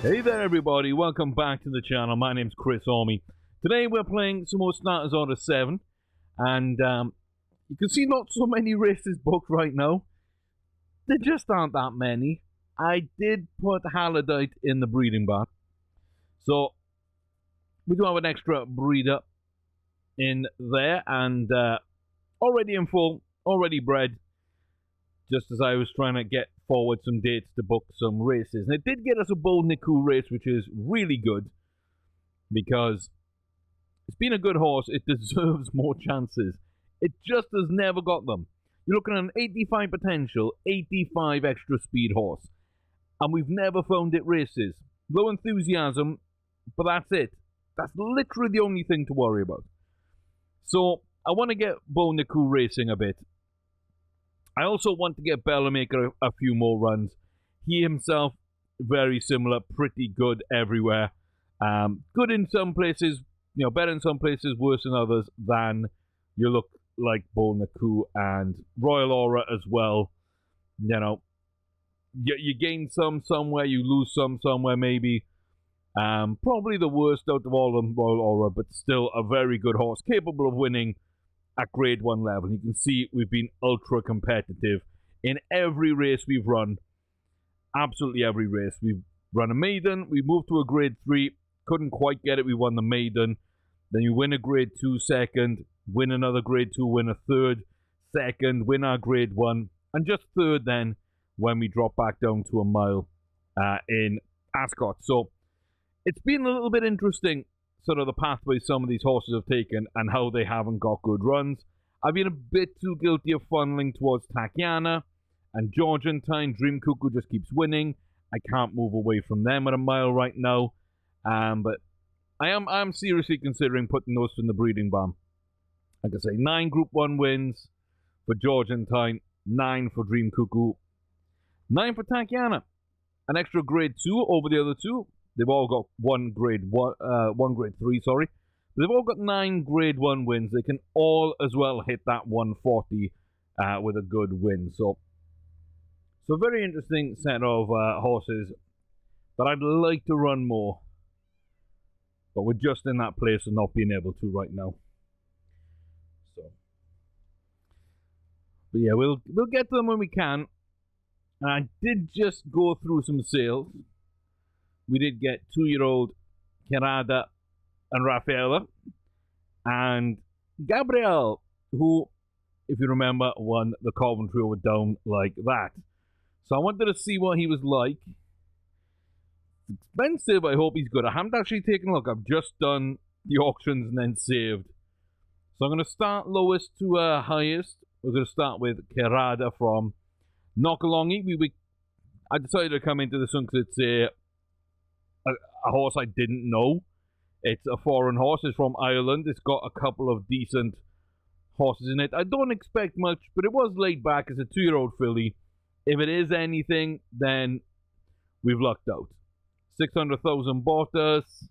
Hey there everybody, welcome back to the channel. My name's Chris Army. Today we're playing some more Starters Order 7 and you can see not so many races booked right now. There just aren't that many. I did put Halidite in the breeding barn, so we do have an extra breeder in there and already in full, already bred, just as I was trying to get forward some dates to book some races. And it did get us a Bold Niku race, which is really good because it's been a good horse. It deserves more chances. It just has never got them. You're looking at an 85 potential, 85 extra speed horse, and we've never found it races. Low enthusiasm, but that's it. That's literally the only thing to worry about. So I want to get Bold Niku racing a bit. I also want to get Bellamaker a few more runs. He himself, very similar, pretty good everywhere. Good in some places, you know, better in some places, worse in others than you look like Bold Niku and Royal Aura as well. You know, you gain some somewhere, you lose some somewhere maybe. Probably the worst out of all of them, Royal Aura, but still a very good horse, capable of winning at grade 1 level. You can see we've been ultra competitive in every race we've run. Absolutely every race. We've run a maiden, we moved to a grade 3, couldn't quite get it, we won the maiden. Then you win a grade 2 second, win another grade 2, win a third, second, win our grade 1, and just third then when we drop back down to a mile in Ascot. So it's been a little bit interesting, sort of the pathway some of these horses have taken and how they haven't got good runs. I've been a bit too guilty of funneling towards Tachyana and Georgentine. Dream Cuckoo just keeps winning. I can't move away from them at a mile right now. But I'm seriously considering putting those in the breeding barn. Like I say, 9 Group 1 wins for Georgentine, 9 for Dream Cuckoo, 9 for Tachyana. An extra grade 2 over the other two. They've all got one grade 3, sorry. They've all got 9 grade 1 wins. They can all as well hit that 140 with a good win. So very interesting set of horses that I'd like to run more. But we're just in that place of not being able to right now. So, but yeah, we'll get to them when we can. And I did just go through some sales. We did get 2-year-old Kerada and Rafaela and Gabriel, who, if you remember, won the Coventry over down like that. So I wanted to see what he was like. It's expensive. I hope he's good. I haven't actually taken a look. I've just done the auctions and then saved. So I'm going to start lowest to highest. We're going to start with Kerada from Knockalongy. I decided to come into this one because it's a horse I didn't know. It's a foreign horse. It's from Ireland. It's got a couple of decent horses in it. I don't expect much, but it was laid back as a 2-year-old filly. If it is anything, then we've lucked out. 600,000 bought us.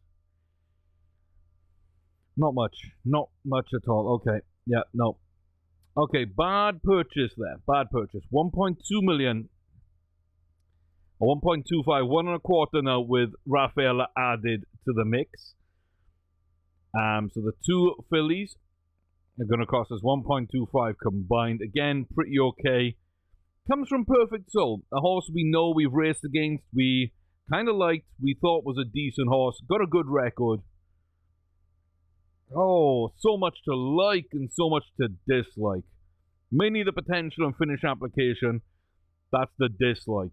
Not much. Not much at all. Okay. Yeah, no. Okay, bad purchase there. Bad purchase. 1.2 million. 1.25, 1.25 now with Rafaela added to the mix. So the 2 fillies are going to cost us 1.25 combined. Again, pretty okay. Comes from Perfect Soul, a horse we know we've raced against, we kind of liked, we thought was a decent horse, got a good record. Oh, so much to like and so much to dislike. Mainly the potential and finish application, that's the dislike.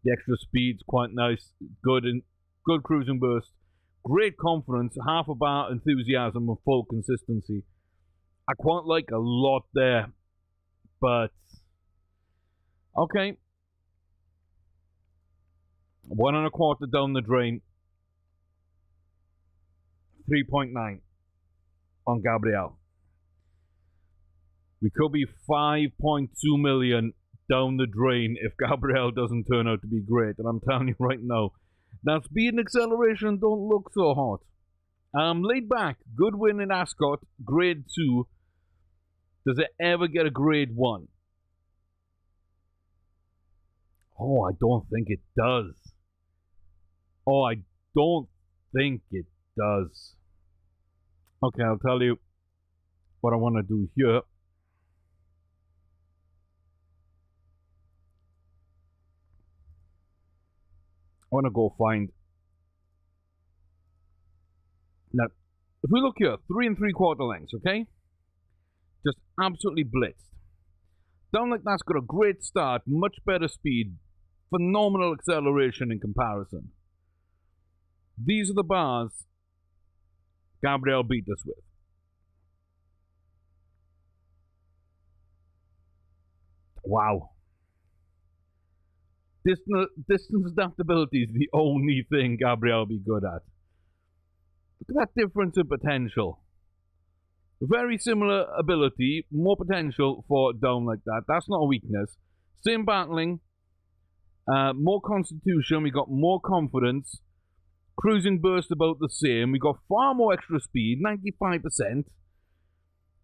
The extra speed's quite nice, good cruising burst, great confidence, half a bar enthusiasm and full consistency. I quite like a lot there, but okay. 1.25 down the drain. 3.9 on Gabriel. We could be 5.2 million down the drain if Gabriel doesn't turn out to be great, and I'm telling you right now, now speed and acceleration don't look so hot. Laid back, good win in Ascot, grade 2. Does it ever get a grade 1? Oh, I don't think it does. Oh, I don't think it does. Okay, I'll tell you what I want to do here. I want to go find... Now, if we look here, 3 3/4 lengths, okay? Just absolutely blitzed. Down like that's got a great start, much better speed, phenomenal acceleration in comparison. These are the bars Gabriel beat us with. Wow. Distance adaptability is the only thing Gabriel will be good at. Look at that difference in potential. Very similar ability, more potential for down like that. That's not a weakness. Same battling, more constitution, we got more confidence. Cruising burst about the same. We got far more extra speed, 95%.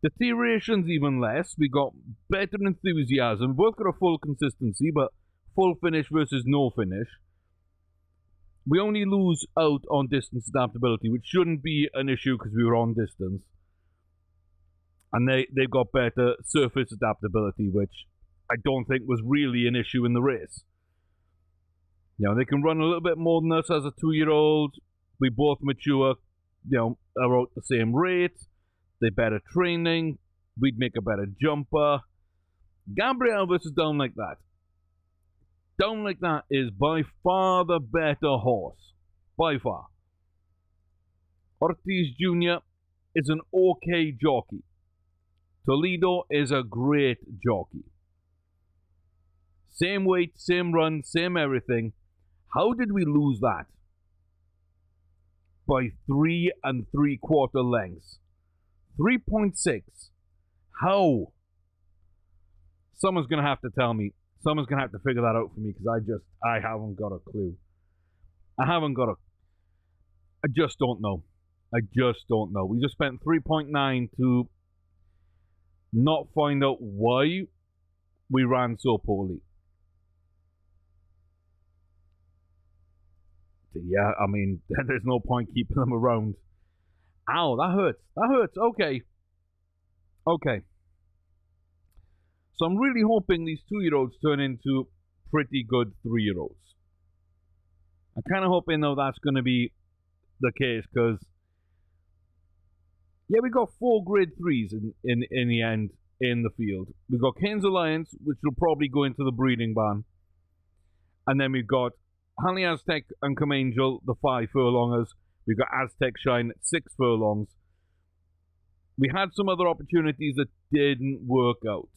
Deterioration's even less. We got better enthusiasm. Both got a full consistency, but full finish versus no finish. We only lose out on distance adaptability, which shouldn't be an issue because we were on distance. And they've got better surface adaptability, which I don't think was really an issue in the race. You know, they can run a little bit more than us as a 2-year-old. We both mature, you know, about the same rate. They're better training. We'd make a better jumper. Gabriel versus Down Like That. Down Like That is by far the better horse. By far. Ortiz Jr. is an okay jockey. Toledo is a great jockey. Same weight, same run, same everything. How did we lose that? By 3 3/4 lengths. 3.6. How? Someone's going to have to tell me. Someone's going to have to figure that out for me because I haven't got a clue. I just don't know. I just don't know. We just spent 3.9 to not find out why we ran so poorly. Yeah, I mean, there's no point keeping them around. Ow, that hurts. That hurts. Okay. Okay. So I'm really hoping these 2-year-olds turn into pretty good 3-year-olds. I'm kind of hoping, though, that's going to be the case, because, yeah, we got 4 grade 3s in the end in the field. We've got Kane's Alliance, which will probably go into the breeding barn. And then we've got Honey Aztec and Come Angel, the 5 furlongers. We've got Aztec Shine at 6 furlongs. We had some other opportunities that didn't work out.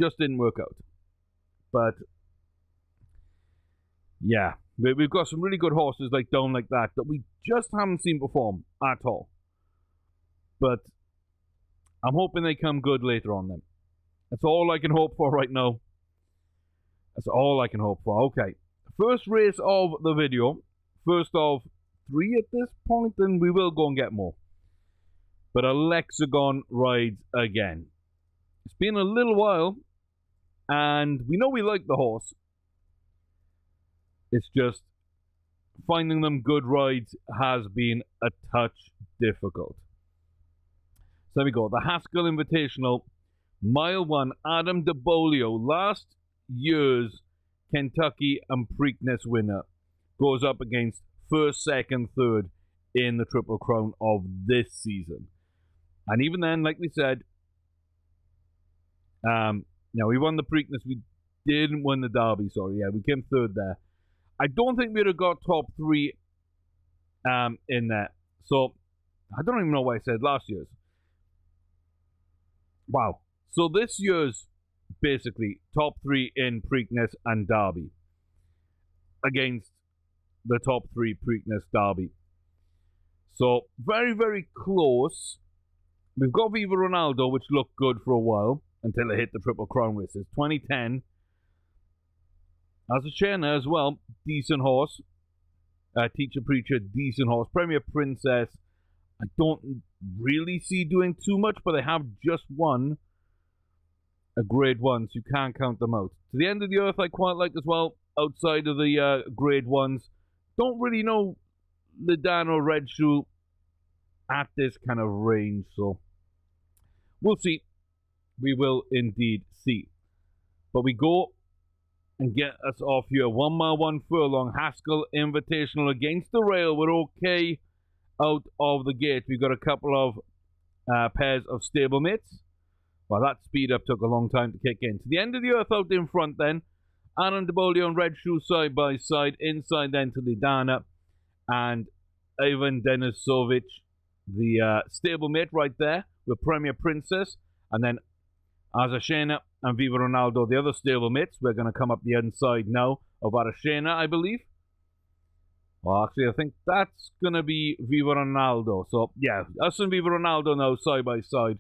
Just didn't work out. But, yeah. We've got some really good horses like Down Like That we just haven't seen perform at all. But I'm hoping they come good later on then. That's all I can hope for right now. That's all I can hope for. Okay. First race of the video. First of 3 at this point, and we will go and get more. But Alexagon rides again. It's been a little while, and we know we like the horse. It's just finding them good rides has been a touch difficult. So there we go. The Haskell Invitational, Mile 1, Adam DeBolio, last year's Kentucky and Preakness winner, goes up against first, second, third in the Triple Crown of this season. And even then, like we said, now we won the Preakness. We didn't win the Derby, sorry. Yeah, we came third there. I don't think we'd have got top 3 in there. So, I don't even know what I said last year's. Wow. So this year's basically top 3 in Preakness and Derby against the top 3 Preakness Derby. So very, very close. We've got Viva Ronaldo, which looked good for a while until it hit the Triple Crown races. 2010. As a trainer as well, decent horse. Teacher Preacher, decent horse. Premier Princess, I don't really see doing too much, but they have just won a grade 1, so you can't count them out. To the End of the Earth, I quite like as well, outside of the grade 1s. Don't really know Lidano Red Shoe at this kind of range, so we'll see. We will indeed see. But we go and get us off here. 1 mile, 1 furlong. Haskell Invitational against the rail. We're okay out of the gate. We've got a couple of pairs of stablemates. Well, that speed up took a long time to kick in. To the end of the earth out in front then. Aaron DeBolio and Red Shoe side by side. Inside then to Lidana and Ivan Denisovich, the stablemate right there with Premier Princess. And then Azashena and Viva Ronaldo, the other stablemates. We're going to come up the inside now of Arashena, I believe. Well, actually, I think that's going to be Viva Ronaldo. So, yeah, us and Viva Ronaldo now side by side.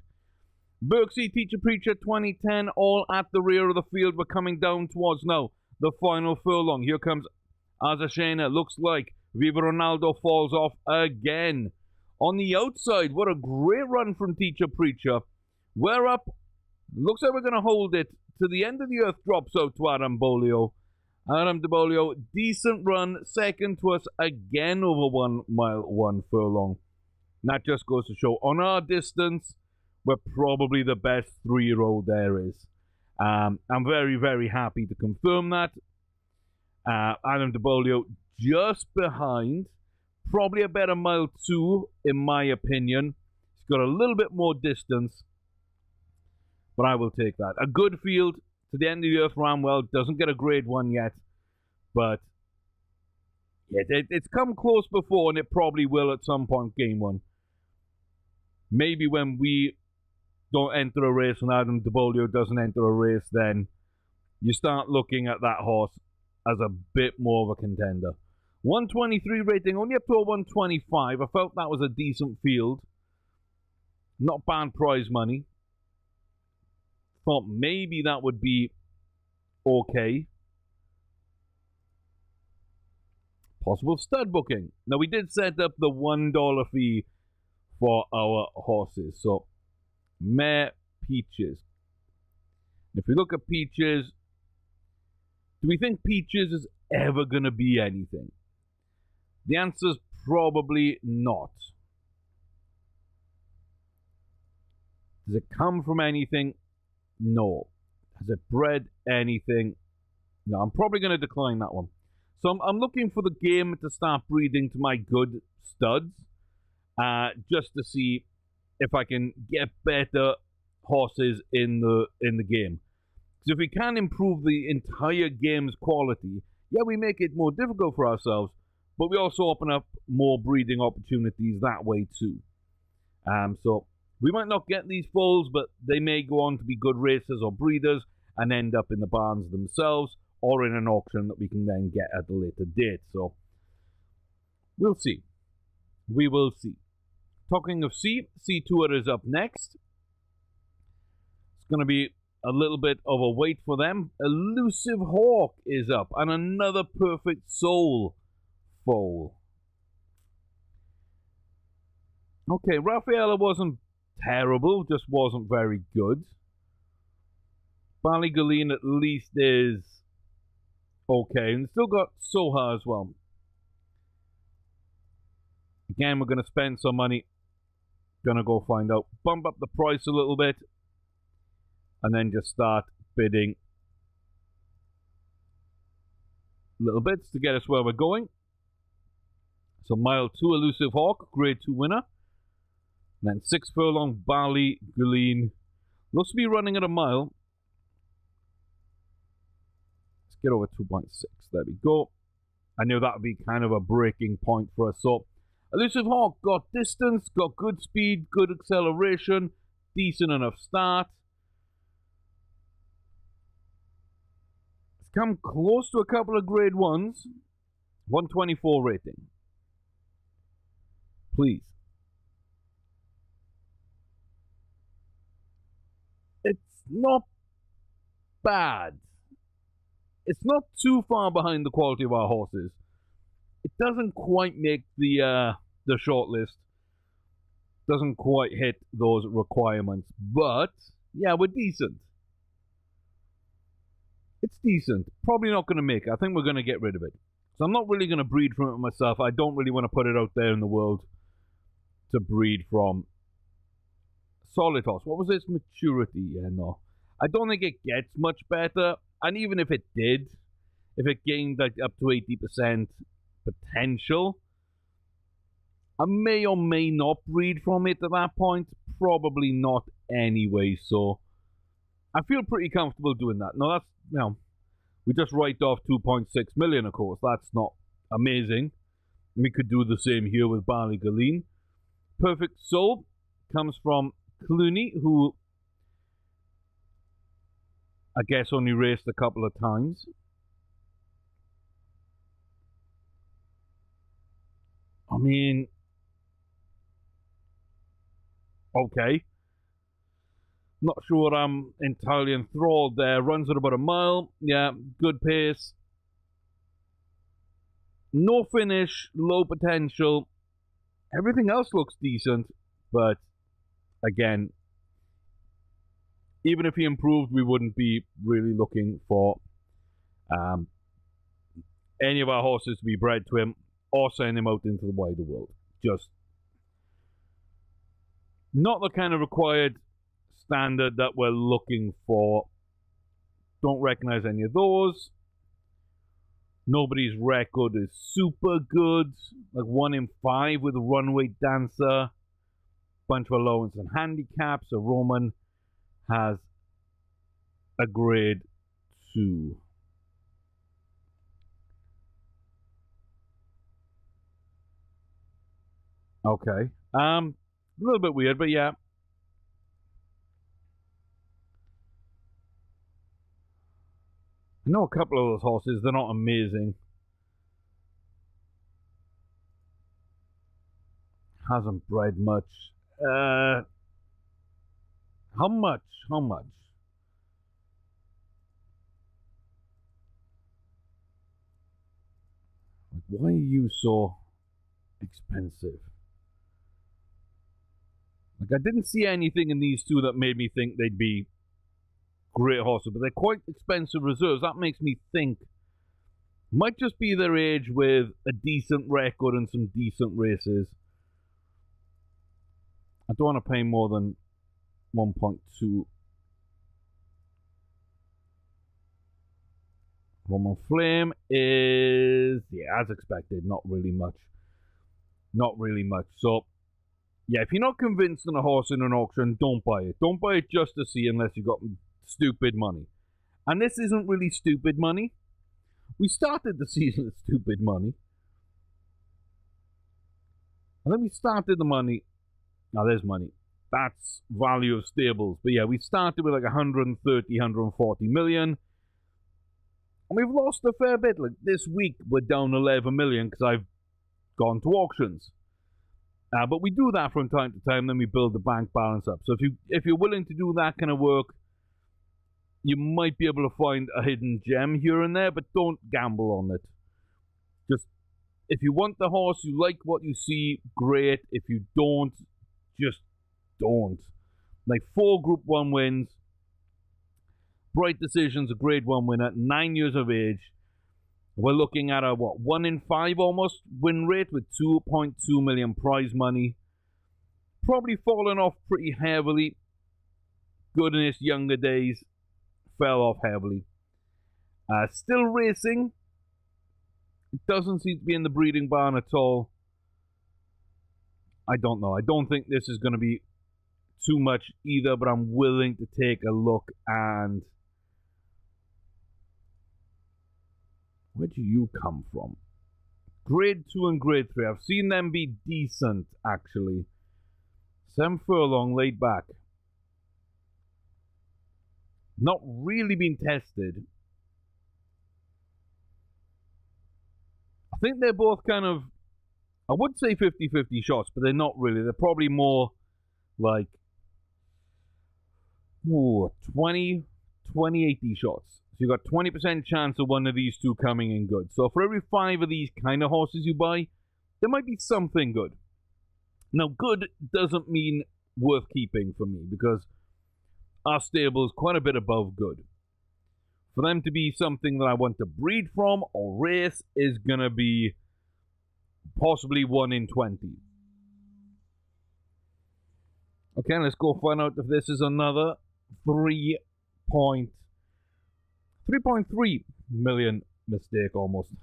Berksey, Teacher Preacher, 2010, all at the rear of the field. We're coming down towards now the final furlong. Here comes Azashena. Looks like Viva Ronaldo falls off again. On the outside, what a great run from Teacher Preacher. We're up. Looks like we're going to hold it to the end of the earth. Drops out to Adam Bolio. Adam DeBolio, decent run. Second to us again over 1 mile, 1 furlong. And that just goes to show on our distance, we're probably the best 3-year-old there is. I'm very, very happy to confirm that. Adam DeBolio just behind. Probably a better 1 mile 2, in my opinion. He's got a little bit more distance. But I will take that. A good field to the end of the earth. Ramwell doesn't get a grade 1 yet. But yeah, it's come close before, and it probably will at some point game 1. Maybe when we don't enter a race and Adam DeBolio doesn't enter a race, then you start looking at that horse as a bit more of a contender. 123 rating, only up to a 125. I felt that was a decent field. Not bad prize money. Thought maybe that would be okay. Possible stud booking. Now, we did set up the $1 fee for our horses. So, Mare Peaches. If we look at Peaches, do we think Peaches is ever going to be anything? The answer is probably not. Does it come from anything? No. Has it bred anything? No, I'm probably going to decline that one. So I'm looking for the game to start breeding to my good studs, just to see if I can get better horses in the game. Because if we can improve the entire game's quality, yeah, we make it more difficult for ourselves, but we also open up more breeding opportunities that way too. So we might not get these foals, but they may go on to be good racers or breeders and end up in the barns themselves or in an auction that we can then get at a later date. So we'll see. We will see. Talking of C Tour is up next. It's going to be a little bit of a wait for them. Elusive Hawk is up, and another Perfect Soul foal. Okay, Rafaela wasn't terrible, just wasn't very good. Ballygaleen at least is okay, and still got Soha as well. Again, we're going to spend some money. Gonna go find out. Bump up the price a little bit, and then just start bidding little bits to get us where we're going. So mile 2 Elusive Hawk, grade 2 winner. And then 6 furlong Ballygaleen. Looks to be running at a mile. Let's get over 2.6. There we go. I knew that would be kind of a breaking point for us. So Elusive Hawk got distance, got good speed, good acceleration, decent enough start. It's come close to a couple of grade 1s. 124 rating. Please. It's not bad. It's not too far behind the quality of our horses. It doesn't quite make the short list. Doesn't quite hit those requirements. But, yeah, we're decent. It's decent. Probably not going to make it. I think we're going to get rid of it. So I'm not really going to breed from it myself. I don't really want to put it out there in the world to breed from. Solid horse. What was its maturity? Yeah, no. I don't think it gets much better. And even if it did, if it gained like up to 80% potential, I may or may not breed from it at that point. Probably not anyway. So I feel pretty comfortable doing that. Now that's, you know, we just write off 2.6 million, of course. That's not amazing. We could do the same here with Barley Galeen. Perfect Soul comes from Clooney, who I guess only raced a couple of times. I mean, okay. Not sure I'm entirely enthralled there. Runs at about a mile. Yeah, good pace. No finish, low potential. Everything else looks decent, but again, even if he improved, we wouldn't be really looking for any of our horses to be bred to him or send him out into the wider world. Just not the kind of required standard that we're looking for. Don't recognize any of those. Nobody's record is super good. Like 1 in 5 with a runway dancer. Bunch of allowance and handicaps. So Roman has a grade 2. Okay. A little bit weird, but yeah. I know a couple of those horses, they're not amazing. Hasn't bred much. How much? How much? Like, why are you so expensive? Like, I didn't see anything in these two that made me think they'd be great horses, but they're quite expensive reserves. That makes me think might just be their age with a decent record and some decent races. I don't want to pay more than 1.2. Roman Flame is, yeah, as expected, not really much. Not really much. So, yeah, if you're not convinced on a horse in an auction, don't buy it. Don't buy it just to see unless you've got stupid money. And this isn't really stupid money. We started the season with stupid money. And then we started the money. Now there's money. That's value of stables. But yeah, we started with like 130, 140 million. And we've lost a fair bit. Like this week, we're down 11 million because I've gone to auctions. But we do that from time to time, then we build the bank balance up. So if you're willing to do that kind of work, you might be able to find a hidden gem here and there, but don't gamble on it. Just, if you want the horse, you like what you see, great. If you don't, just don't. Like 4 Group 1 wins. Bright Decision's a Grade 1 winner, 9 years of age. We're looking at a, 1 in 5 almost win rate with 2.2 million prize money. Probably fallen off pretty heavily. Good in his younger days. Fell off heavily. Still racing. It doesn't seem to be in the breeding barn at all. I don't know. I don't think this is going to be too much either, but I'm willing to take a look. And where do you come from? Grade 2 and Grade 3. I've seen them be decent, actually. 7 furlong laid back. Not really been tested. I think they're both kind of, I would say 50-50 shots, but they're not really. They're probably more like 20-80 shots. So you've got 20% chance of one of these two coming in good. So for every 5 of these kind of horses you buy, there might be something good. Now, good doesn't mean worth keeping for me, because our stable is quite a bit above good. For them to be something that I want to breed from or race is going to be possibly 1 in 20. Okay, let's go find out if this is another 3.3 million mistake almost.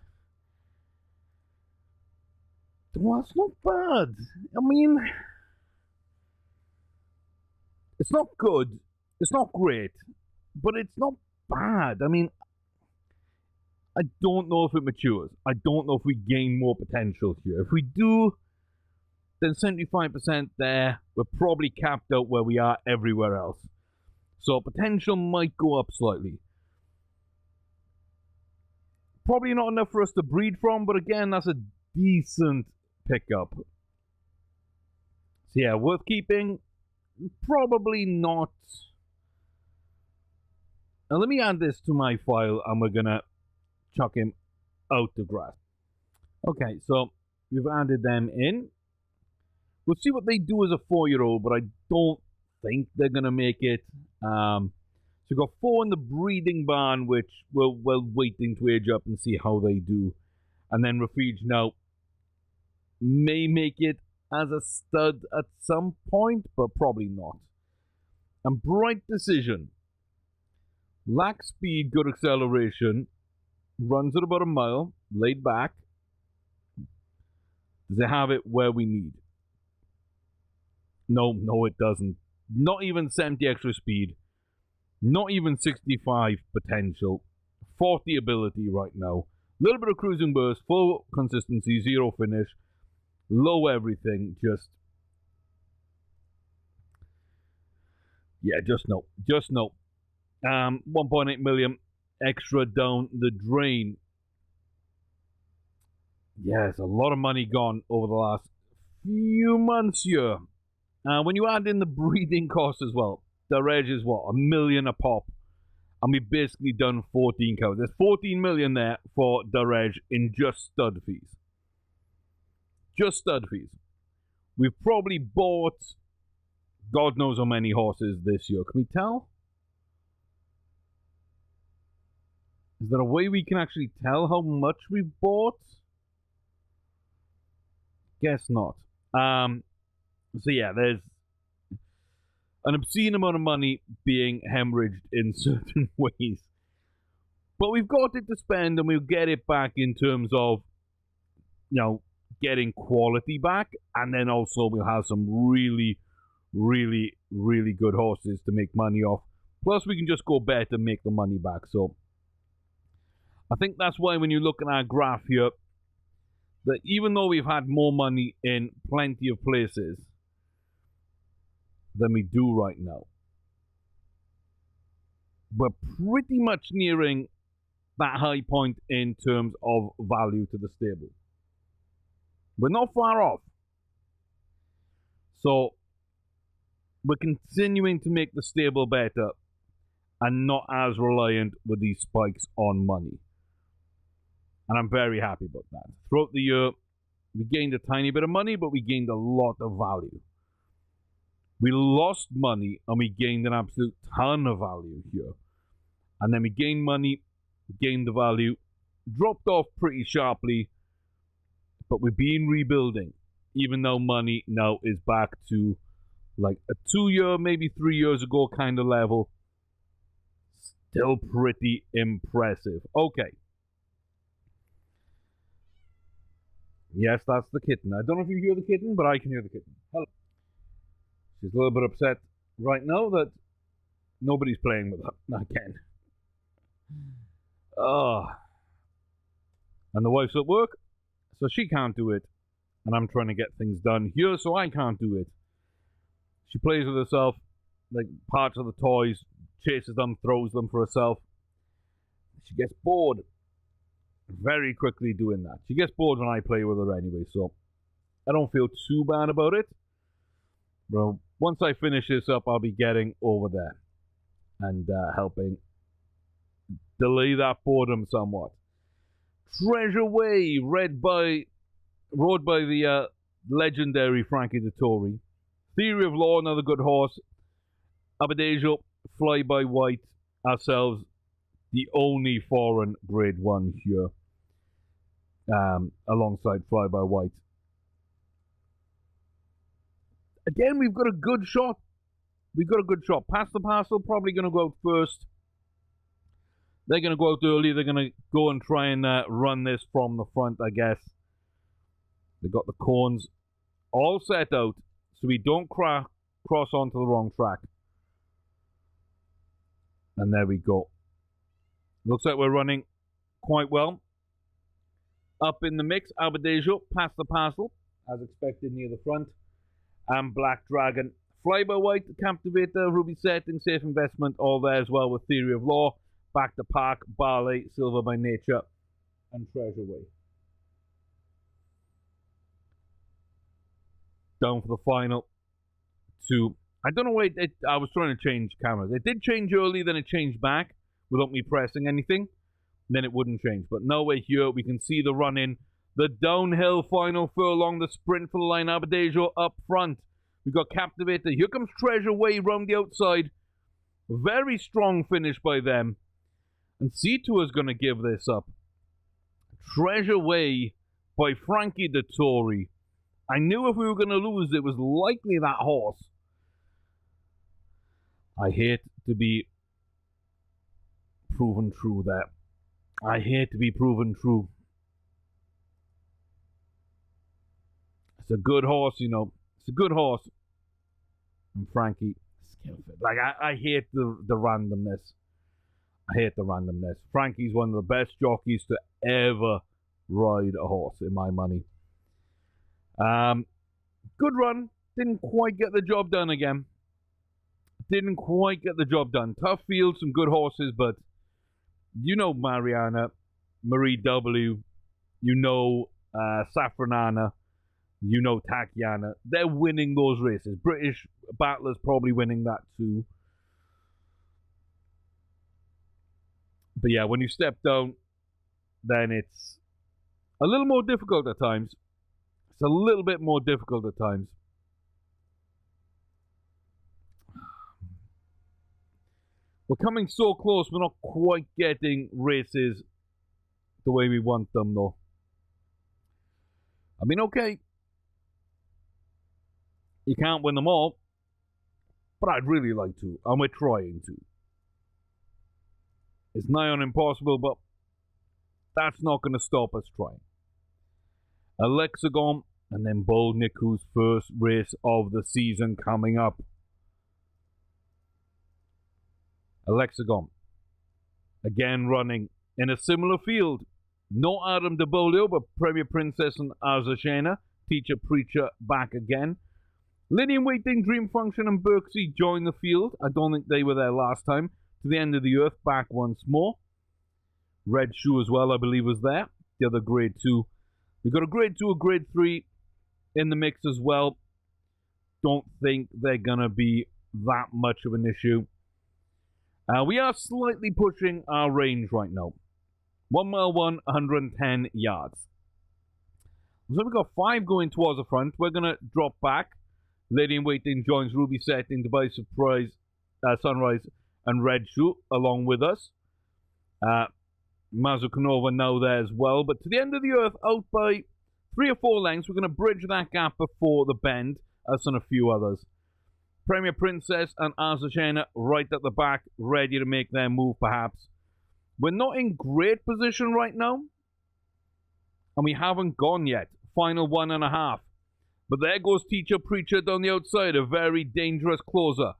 Well, that's not bad. I mean, it's not good. It's not great. But it's not bad. I mean, I don't know if it matures. I don't know if we gain more potential here. If we do, then 75% there. We're probably capped out where we are everywhere else. So potential might go up slightly. Probably not enough for us to breed from, but again, that's a decent pickup. So yeah, worth keeping? Probably not. Now let me add this to my file and we're gonna chuck him out to grass. Okay, so we've added them in. We'll see what they do as a 4-year-old, but I don't think they're gonna make it. So we've got 4 in the breeding barn, which we're waiting to age up and see how they do. And then Refuge now may make it as a stud at some point, but probably not. And Bright Decision. Lack speed, good acceleration. Runs at about a mile, laid back. Does it have it where we need? No, it doesn't. Not even 70 extra speed. Not even 65 potential. 40 ability right now. Little bit of cruising burst, full consistency, 0 finish. Low everything, just... yeah, just no. Just no. 1.8 million extra down the drain. Yes, a lot of money gone over the last few months here. When you add in the breeding costs as well, the reg is what, $1 million a pop, and we've basically done 14 cows. There's 14 million there for the reg in just stud fees. Just stud fees. We've probably bought God knows how many horses this year. Can we tell? Is there a way we can actually tell how much we've bought? Guess not. So yeah, there's an obscene amount of money being hemorrhaged in certain ways. But we've got it to spend and we'll get it back in terms of, you know, getting quality back. And then also we'll have some really, really, really good horses to make money off. Plus we can just go bet and make the money back. So I think that's why when you look at our graph here, that even though we've had more money in plenty of places than we do right now, we're pretty much nearing that high point in terms of value to the stable. We're not far off. So we're continuing to make the stable better and not as reliant with these spikes on money. And I'm very happy about that. Throughout the year, we gained a tiny bit of money, but we gained a lot of value. We lost money, and we gained an absolute ton of value here. And then we gained money, gained the value, dropped off pretty sharply, but we've been rebuilding, even though money now is back to like a 2-year, maybe 3 years ago kind of level. Still pretty impressive. Okay. Yes, that's the kitten. I don't know if you hear the kitten, but I can hear the kitten. Hello. She's a little bit upset right now that nobody's playing with her again. And the wife's at work, so she can't do it. And I'm trying to get things done here, so I can't do it. She plays with herself, like parts of the toys, chases them, throws them for herself. She gets bored very quickly doing that. She gets bored when I play with her anyway, so I don't feel too bad about it. But once I finish this up, I'll be getting over there and helping delay that boredom somewhat. Treasure Way, rode by the legendary Frankie Dettori. Theory of Law, another good horse. Abadejo, Fly by White, ourselves, the only foreign grade 1 here, alongside Fly By White. Again, we've got a good shot. We've got a good shot. Pass the Parcel, probably going to go out first. They're going to go out early. They're going to go and try and run this from the front, I guess. They've got the corns all set out so we don't cross onto the wrong track. And there we go. Looks like we're running quite well. Up in the mix, Albadejo, Pass the Parcel, as expected near the front. And Black Dragon. Fly By White, Captivator, Ruby Setting, Safe Investment, all there as well with Theory of Law. Back to Park, Barley, Silver by Nature, and Treasure Way. Down for the final two. I don't know why I was trying to change cameras. It did change early, then it changed back without me pressing anything. Then it wouldn't change. But now we're here. We can see the run-in. The downhill final furlong, the sprint for the line. Albadejo up front. We've got Captivator. Here comes Treasure Way round the outside. Very strong finish by them. And C2 is going to give this up. Treasure Way by Frankie Dettori. I knew if we were going to lose, it was likely that horse. I hate to be proven true there. I hate to be proven true. It's a good horse, you know. It's a good horse. And Frankie, like, I hate the randomness. I hate the randomness. Frankie's one of the best jockeys to ever ride a horse, in my money. Good run. Didn't quite get the job done again. Didn't quite get the job done. Tough field, some good horses, but you know Mariana, Marie W, you know Safranana, you know Tatiana. They're winning those races. British Battler's probably winning that too. But yeah, when you step down, then it's a little more difficult at times. It's a little bit more difficult at times. We're coming so close, we're not quite getting races the way we want them, though. I mean, okay, you can't win them all, but I'd really like to, and we're trying to. It's nigh on impossible, but that's not going to stop us trying. Alexagon, and then Bold Niku's first race of the season coming up. Alexagon, again running in a similar field. No Adam de Bolio, but Premier Princess and Arzashena. Teacher Preacher back again. Lydian Waiting, Dream Function and Berksey join the field. I don't think they were there last time. To the End of the Earth back once more. Red Shoe as well, I believe, was there. The other grade 2. We've got a grade 2, a grade 3 in the mix as well. Don't think they're going to be that much of an issue. We are slightly pushing our range right now. 1 mile 1, 110 yards. So we've got 5 going towards the front. We're going to drop back. Lady in Waiting joins Ruby Setting, Dubai Surprise, Sunrise, and Red Shoe along with us. Mazukanova now there as well. But to the End of the Earth, out by 3 or 4 lengths. We're going to bridge that gap before the bend, us and a few others. Premier Princess and Arzashena right at the back, ready to make their move perhaps. We're not in great position right now. And we haven't gone yet. Final 1.5. But there goes Teacher Preacher down the outside, a very dangerous closer.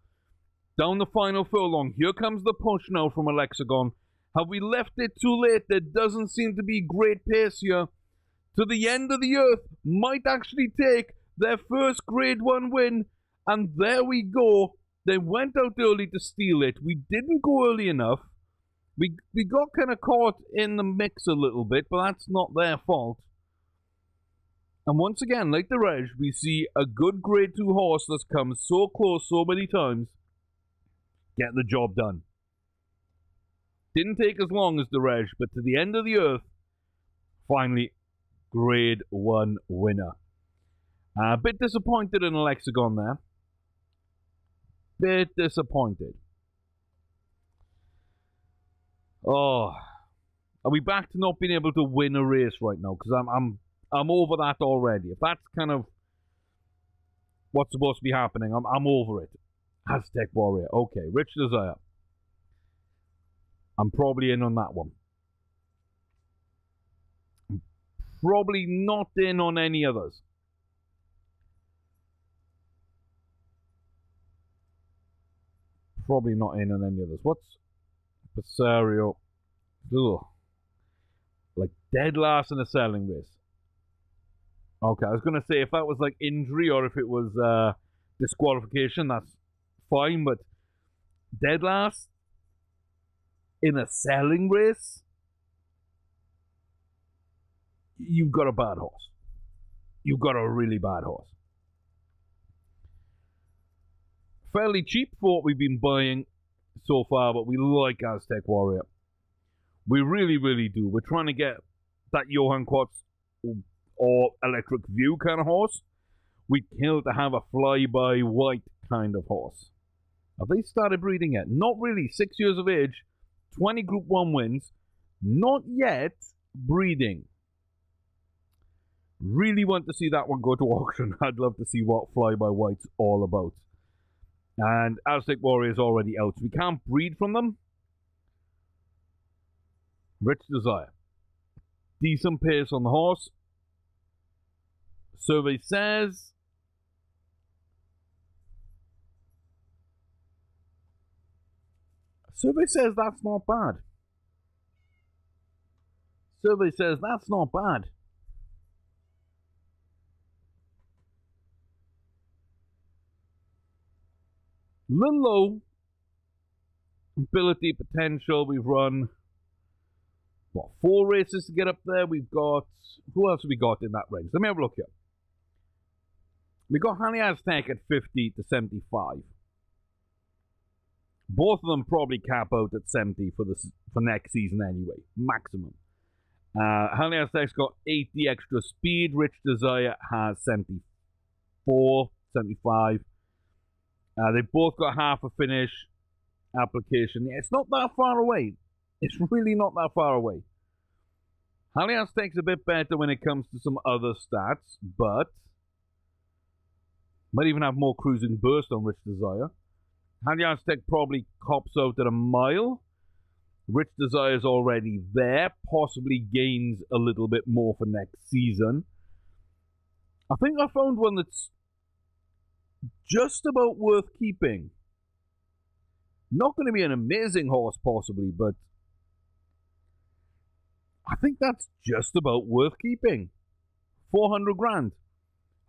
Down the final furlong. Here comes the push now from Alexagon. Have we left it too late? There doesn't seem to be great pace here. To the End of the Earth might actually take their first grade 1 win. And there we go. They went out early to steal it. We didn't go early enough. We got kind of caught in the mix a little bit, but that's not their fault. And once again, like the Reg, we see a good grade 2 horse that's come so close so many times. Get the job done. Didn't take as long as the Reg, but to the End of the Earth, finally, grade 1 winner. A bit disappointed in Alexagon there. Bit disappointed. Oh, are we back to not being able to win a race right now? Because I'm over that already. If that's kind of what's supposed to be happening, I'm over it. Aztec Warrior. Okay, Rich Desire. I'm probably in on that one. I'm probably not in on any others. Probably not in on any others. What's Pesario? Ugh. Like dead last in a selling race. Okay, I was going to say if that was like injury or if it was disqualification, that's fine, but dead last in a selling race, you've got a bad horse. You've got a really bad horse. Fairly cheap for what we've been buying so far, but we like Aztec Warrior. We really, really do. We're trying to get that Johann Quartz or Electric View kind of horse. We kill to have a fly-by-white kind of horse. Have they started breeding yet? Not really. 6 years of age, 20 Group 1 wins. Not yet breeding. Really want to see that one go to auction. I'd love to see what fly-by-white's all about. And Aztec Warrior is already out, so we can't breed from them. Rich Desire. Decent pace on the horse. Survey says that's not bad. Survey says that's not bad. Little low. Ability, potential. We've run, what, 4 races to get up there. We've got, who else have we got in that range? Let me have a look here. We got Honey Aztec at 50 to 75. Both of them probably cap out at 70 for next season anyway, maximum. Honey Aztec's got 80 extra speed. Rich Desire has 74, 75. They've both got half a finish application. It's not that far away. It's really not that far away. Honey Aztec's a bit better when it comes to some other stats, but might even have more cruising burst on Rich Desire. Honey Aztec probably cops out at a mile. Rich Desire's already there, possibly gains a little bit more for next season. I think I found one that's just about worth keeping. Not going to be an amazing horse, possibly, but I think that's just about worth keeping. 400 grand.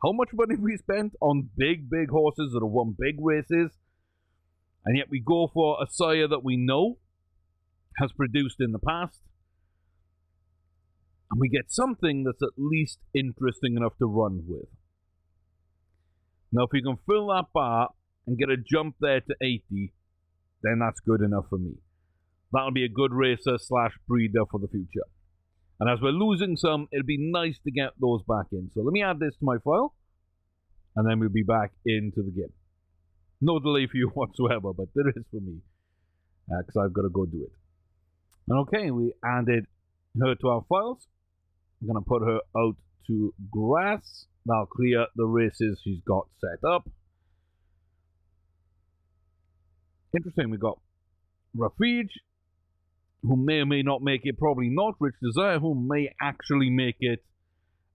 How much money have we spent on big horses that have won big races? And yet we go for a sire that we know has produced in the past. And we get something that's at least interesting enough to run with. Now, if we can fill that bar and get a jump there to 80, then that's good enough for me. That'll be a good racer / breeder for the future. And as we're losing some, it'll be nice to get those back in. So let me add this to my file, and then we'll be back into the game. No delay for you whatsoever, but there is for me, because I've got to go do it. Okay, we added her to our files. I'm going to put her out to grass. That'll clear the races she's got set up. Interesting, we got Refuge, who may or may not make it, probably not. Rich Desire, who may actually make it,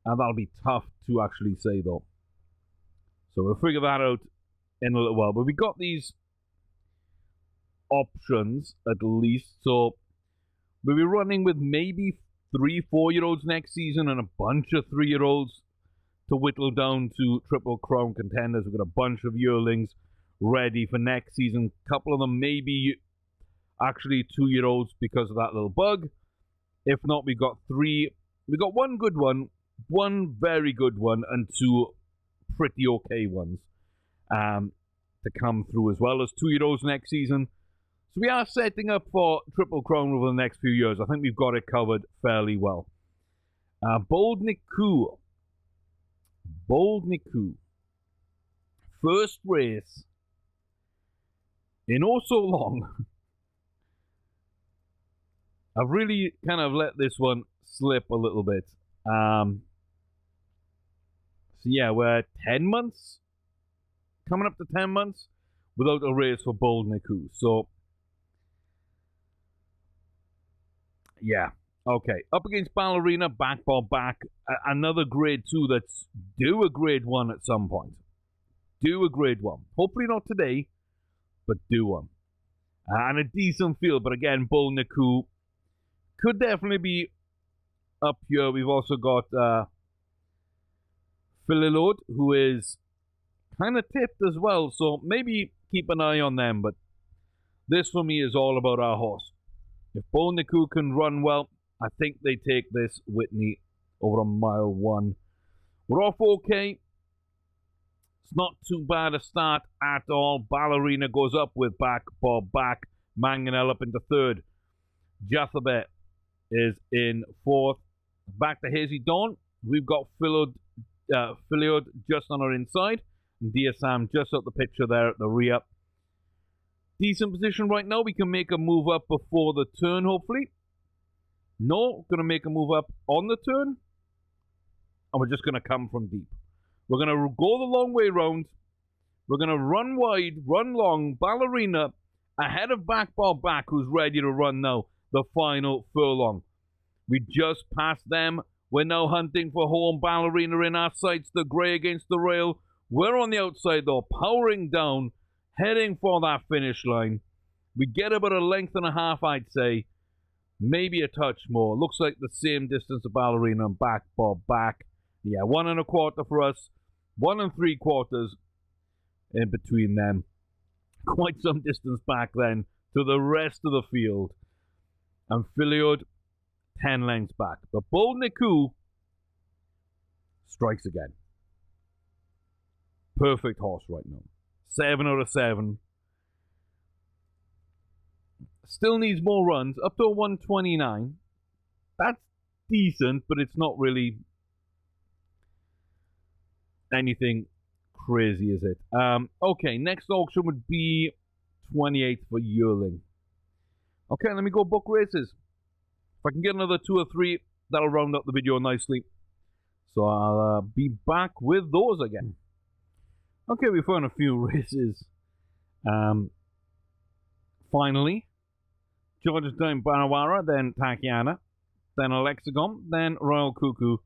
and that'll be tough to actually say though. So we'll figure that out in a little while. But we got these options at least, so we'll be running with maybe 3-4-year-olds next season and a bunch of 3-year-olds to whittle down to Triple Crown contenders. We've got a bunch of yearlings ready for next season. A couple of them maybe actually 2-year-olds because of that little bug. If not, we got 3. We got 1 good one, 1 very good one, and 2 pretty okay ones to come through, as well as 2-year-olds next season. So we are setting up for Triple Crown over the next few years. I think we've got it covered fairly well. Bold Niku. First race in oh so long. I've really kind of let this one slip a little bit. So yeah, we're 10 months, coming up to 10 months without a race for Bold Niku. So yeah, okay. Up against Ballerina, back ball back. Another grade 2 that's due a grade 1 at some point. Due a grade 1. Hopefully not today, but due one. And a decent field, but again, Bold Niku could definitely be up here. We've also got MacLeod, who is kind of tipped as well, so maybe keep an eye on them. But this for me is all about our horse. If Bold Niku can run well, I think they take this Whitney over a mile 1. We're off okay. It's not too bad a start at all. Ballerina goes up with back, Bob back, Mangonel up into 3rd. Jathabet is in 4th. Back to Hazy Dawn. We've got Philod just on our inside. And Dear Sam just up the picture there at the rear. Decent position right now. We can make a move up before the turn, hopefully. No, going to make a move up on the turn. And we're just going to come from deep. We're going to go the long way round. We're going to run wide, run long. Ballerina ahead of back ball back, who's ready to run now. The final furlong. We just passed them. We're now hunting for home. Ballerina in our sights. The grey against the rail. We're on the outside though, powering down, heading for that finish line. We get about a length and a half, I'd say. Maybe a touch more. Looks like the same distance of Ballerina and back ball back. Yeah, 1 1/4 for us. 1 3/4 in between them. Quite some distance back then to the rest of the field. And MacLeod 10 lengths back. But Bold Niku strikes again. Perfect horse right now. 7 out of 7. Still needs more runs. Up to a 129. That's decent, but it's not really anything crazy, is it? Okay, next auction would be 28th for yearling. Okay, let me go book races. If I can get another 2 or 3, that'll round up the video nicely. So I'll be back with those again. Okay, we found a few races. Finally, Georgetown Barawara, then Takiana, then Alexagon, then Royal Cuckoo.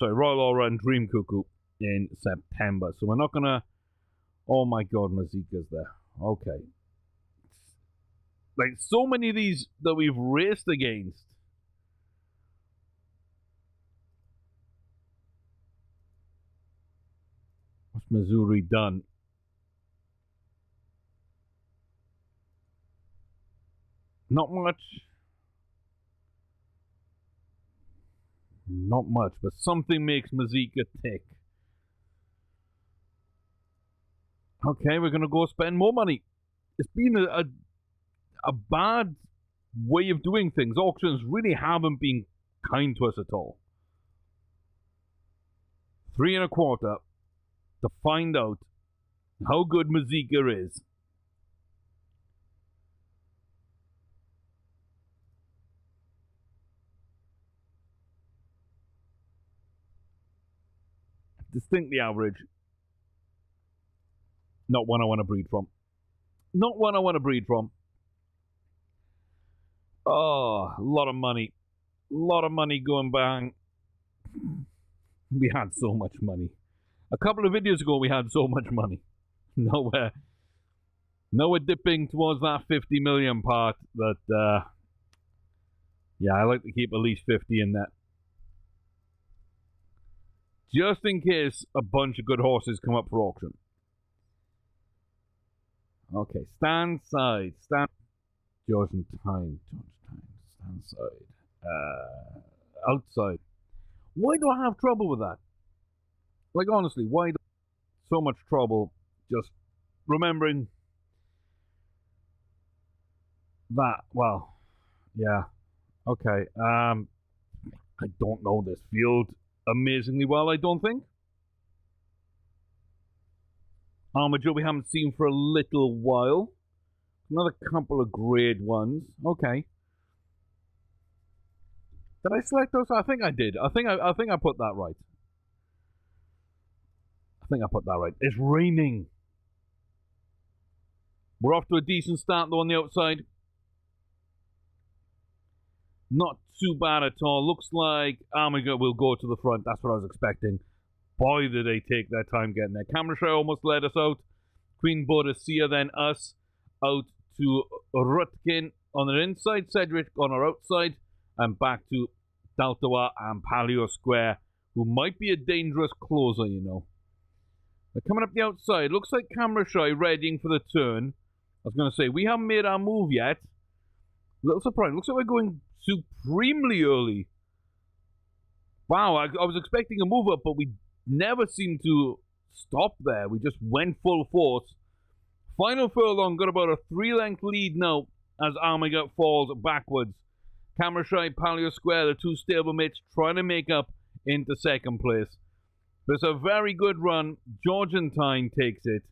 Royal Aura and Dream Cuckoo in September. So we're not gonna. Oh my God, Mazika's there. Okay. Like so many of these that we've raced against. What's Missouri done? Not much. Not much, but something makes Mazika tick. Okay, we're gonna go spend more money. It's been a bad way of doing things. Auctions really haven't been kind to us at all. 3 1/4 to find out how good Mazika is. Distinctly average. Not one I want to breed from. Not one I want to breed from. Oh, a lot of money. A lot of money going bang. We had so much money. A couple of videos ago, we had so much money. Nowhere dipping towards that 50 million part that, yeah, I like to keep at least 50 in that. Just in case a bunch of good horses come up for auction. Okay, stand side. Georgian time. Stand side. Outside. Why do I have trouble with that? Like, honestly, why do I have so much trouble just remembering that? Well, yeah. Okay. I don't know this field amazingly well, I don't think. Armadillo we haven't seen for a little while. Another couple of grade 1s. Okay. Did I select those? I think I did. I think I put that right. I think I put that right. It's raining. We're off to a decent start though on the outside. Not too bad at all. Looks like Amiga will go to the front. That's what I was expecting. Boy, did they take their time getting there. Camera Shy almost led us out. Queen Boadicea, then us out to Rutkin on the inside. Cedric on our outside. And back to Daltoa and Palio Square, who might be a dangerous closer, you know. They're coming up the outside. Looks like Camera Shy readying for the turn. I was going to say, we haven't made our move yet. A little surprised. Looks like we're going supremely early. Wow, I was expecting a move up, but we never seemed to stop there. We just went full force. Final furlong got about a 3-length lead now as Amiga falls backwards. Camera Shy, Palio Square, the two stablemates trying to make up into second place. But it's a very good run. Georgentine takes it.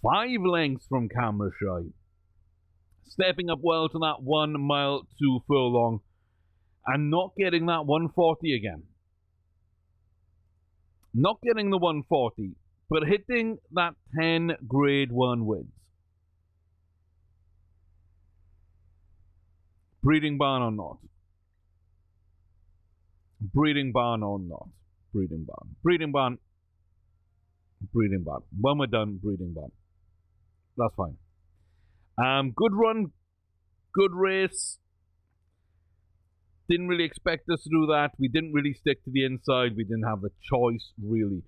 5 lengths from Camera Shy. Stepping up well to that 1 mile 2 furlong. And not getting that 140 again. Not getting the 140, but hitting that 10 grade 1 wins. Breeding barn or not? Breeding barn or not? Breeding barn. Breeding barn. Breeding barn. When we're done, breeding barn. That's fine. Good run. Good race. Didn't really expect us to do that. We didn't really stick to the inside. We didn't have the choice, really.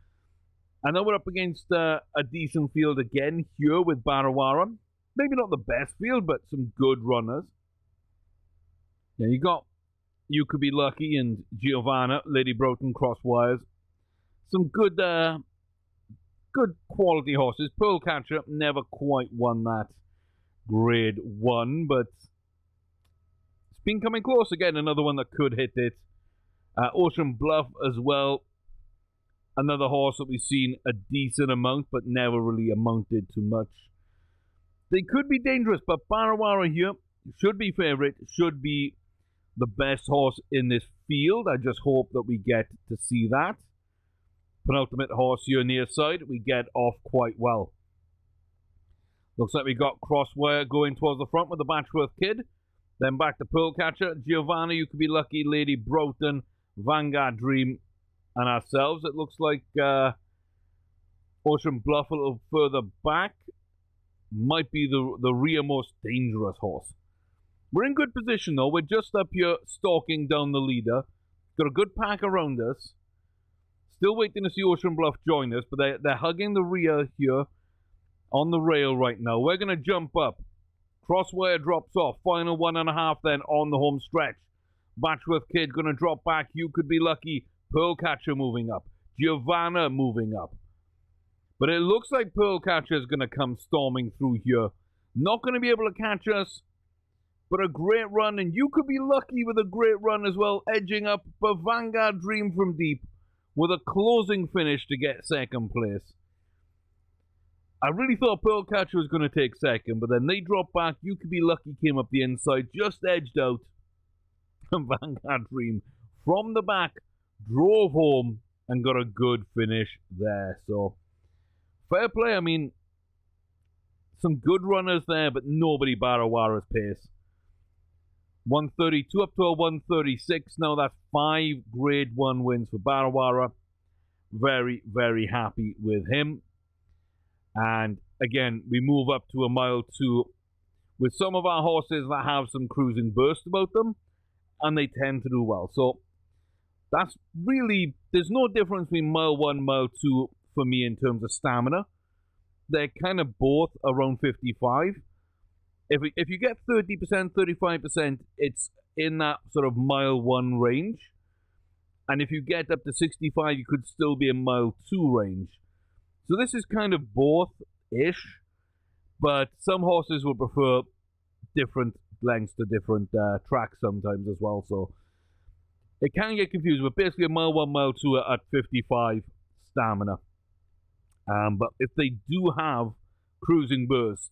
And then we're up against a decent field again here with Barawara. Maybe not the best field, but some good runners. Yeah, you got You Could Be Lucky and Giovanna, Lady Broughton, cross wires. Some good quality horses. Pearl Catcher never quite won that grade 1, but it's been coming close again. Another one that could hit it. Ocean Bluff as well. Another horse that we've seen a decent amount, but never really amounted to much. They could be dangerous, but Barawara here should be favourite, should be the best horse in this field. I just hope that we get to see that. Penultimate horse here near side, we get off quite well. Looks like we got Crosswire going towards the front with the Batchworth Kid. Then back to Pearl Catcher, Giovanna, You Could Be Lucky, Lady Broughton, Vanguard Dream, and ourselves. It looks like Ocean Bluff a little further back. Might be the rear most dangerous horse. We're in good position though. We're just up here stalking down the leader. Got a good pack around us. Still waiting to see Ocean Bluff join us, but they're hugging the rear here on the rail right now. We're going to jump up. Crosswire drops off. Final 1.5 then on the home stretch. Batchworth Kid going to drop back. You Could Be Lucky. Pearl Catcher moving up. Giovanna moving up. But it looks like Pearl Catcher is going to come storming through here. Not going to be able to catch us. But a great run, and You Could Be Lucky with a great run as well, edging up. But Vanguard Dream from deep with a closing finish to get second place. I really thought Pearl Catcher was going to take second, but then they dropped back. You Could Be Lucky came up the inside, just edged out. And Vanguard Dream from the back drove home and got a good finish there. So, fair play. I mean, some good runners there, but nobody Barawara's pace. 132 up to a 136. Now that's 5 grade 1 wins for Barawara. Very, very happy with him. And again, we move up to a mile 2 with some of our horses that have some cruising burst about them, and they tend to do well. So that's really, there's no difference between mile 1, mile 2 for me in terms of stamina. They're kind of both around 55. If you get 30%, 35%, it's in that sort of mile 1 range. And if you get up to 65, you could still be in mile 2 range. So this is kind of both-ish, but some horses will prefer different lengths to different tracks sometimes as well. So it can get confused, but basically a mile 1, mile 2 at 55 stamina. But if they do have cruising burst,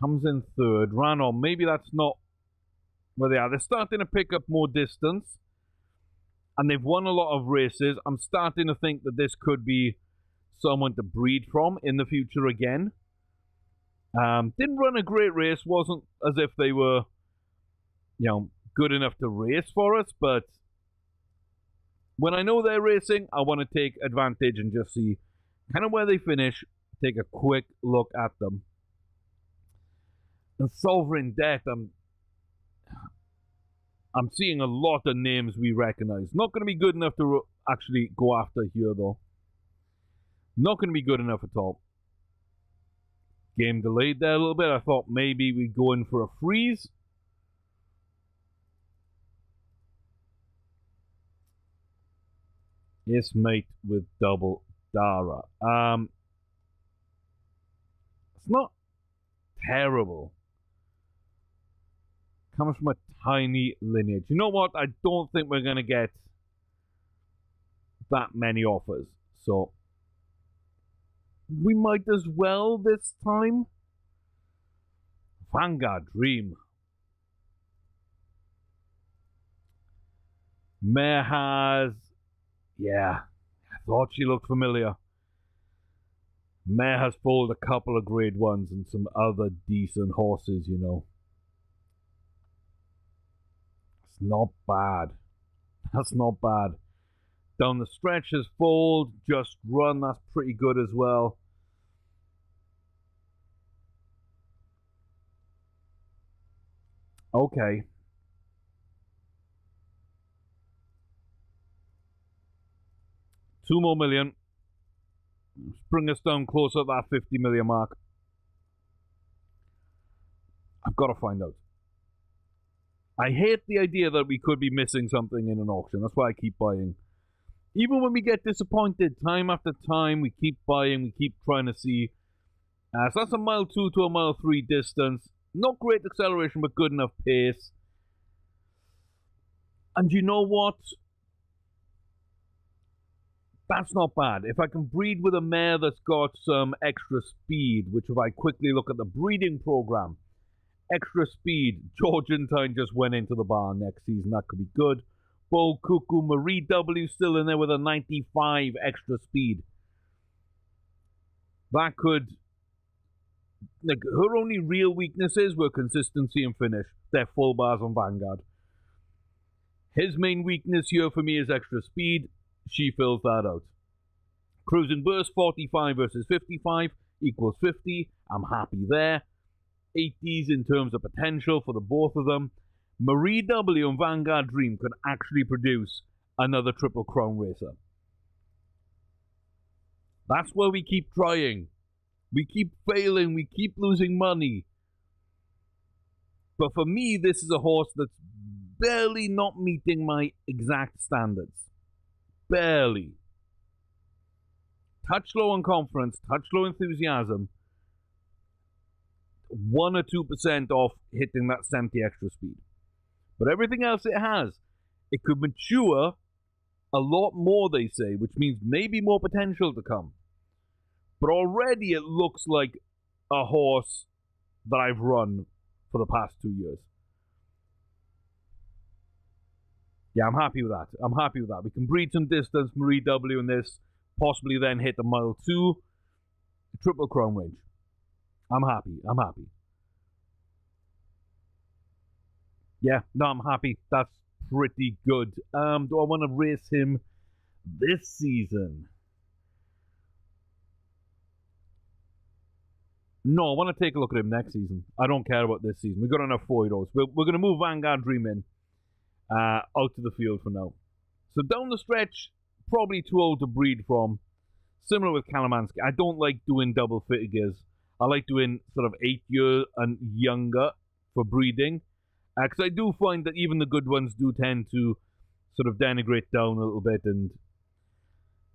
Comes in third. Ran on. Maybe that's not where they are. They're starting to pick up more distance. And they've won a lot of races. I'm starting to think that this could be someone to breed from in the future again. Didn't run a great race. Wasn't as if they were, good enough to race for us. But when I know they're racing, I want to take advantage and just see kind of where they finish. Take a quick look at them. And Sovereign Death, I'm seeing a lot of names we recognize. Not going to be good enough to actually go after here, though. Not going to be good enough at all. Game delayed there a little bit. I thought maybe we'd go in for a freeze. Yes, mate, with double Dara. It's not terrible. Comes from a tiny lineage. You know what? I don't think we're going to get that many offers. So we might as well this time. Vanguard Dream. Mare has... Yeah, I thought she looked familiar. Mare has foaled a couple of grade ones and some other decent horses, It's not bad. That's not bad. Down the stretch has foaled, just run, that's pretty good as well. Okay. $2 more million. Bring us down closer to that 50 million mark. I've got to find out. I hate the idea that we could be missing something in an auction. That's why I keep buying. Even when we get disappointed, time after time, we keep buying, we keep trying to see. So that's a mile 2 to a mile 3 distance. Not great acceleration, but good enough pace. And you know what? That's not bad. If I can breed with a mare that's got some extra speed, which if I quickly look at the breeding program, extra speed, Georgentine just went into the barn next season. That could be good. Bull Cuckoo, Marie W still in there with a 95 extra speed. That could... Like, her only real weaknesses were consistency and finish. They're full bars on Vanguard. His main weakness here for me is extra speed. She fills that out. Cruising burst 45 versus 55 equals 50. I'm happy there. 80s in terms of potential for the both of them. Marie W and Vanguard Dream could actually produce another Triple Crown racer. That's where we keep trying. We keep failing. We keep losing money. But for me, this is a horse that's barely not meeting my exact standards. Barely. Touch low on confidence, touch low enthusiasm. 1 or 2% off hitting that 70 extra speed. But everything else it has, it could mature a lot more, they say, which means maybe more potential to come. But already it looks like a horse that I've run for the past 2 years. Yeah, I'm happy with that. I'm happy with that. We can breed some distance, Marie W in this, possibly then hit the mile 2, Triple Crown range. I'm happy. I'm happy. Yeah, no, I'm happy. That's pretty good. Do I want to race him this season? No, I want to take a look at him next season. I don't care about this season. We've got enough 4-year-olds. We're going to move Vanguard Dream in out to the field for now. So down the stretch, probably too old to breed from. Similar with Kalamansky. I don't like doing double figures. I like doing sort of 8 years and younger for breeding. Because I do find that even the good ones do tend to sort of denigrate down a little bit. And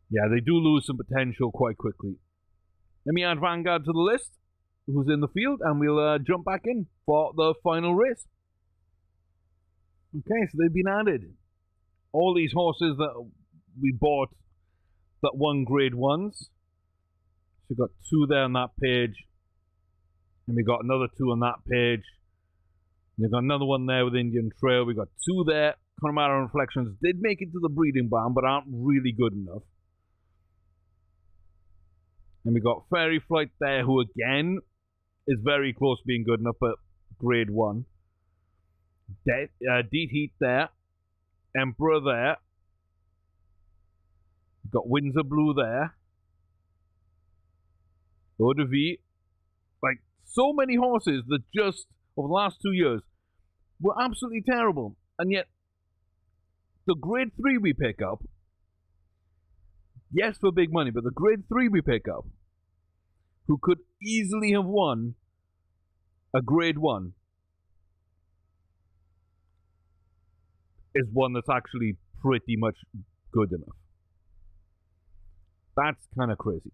yeah, they do lose some potential quite quickly. Let me add Vanguard to the list, who's in the field, and we'll jump back in for the final race. Okay, so they've been added. All these horses that we bought that won grade 1s. So we've got 2 there on that page. And we got another 2 on that page. And we've got another one there with Indian Trail. We got 2 there. Connemara Reflections did make it to the breeding barn, but aren't really good enough. And we got Fairy Flight there, who again is very close to being good enough, but grade 1. Deet Heat there. Emperor there. We've got Windsor Blue there. Eau de Vie. Like, so many horses that just, over the last 2 years, were absolutely terrible. And yet, the grade 3 we pick up, yes, for big money, but the grade 3 we pick up, who could easily have won a grade 1, is one that's actually pretty much good enough. That's kind of crazy.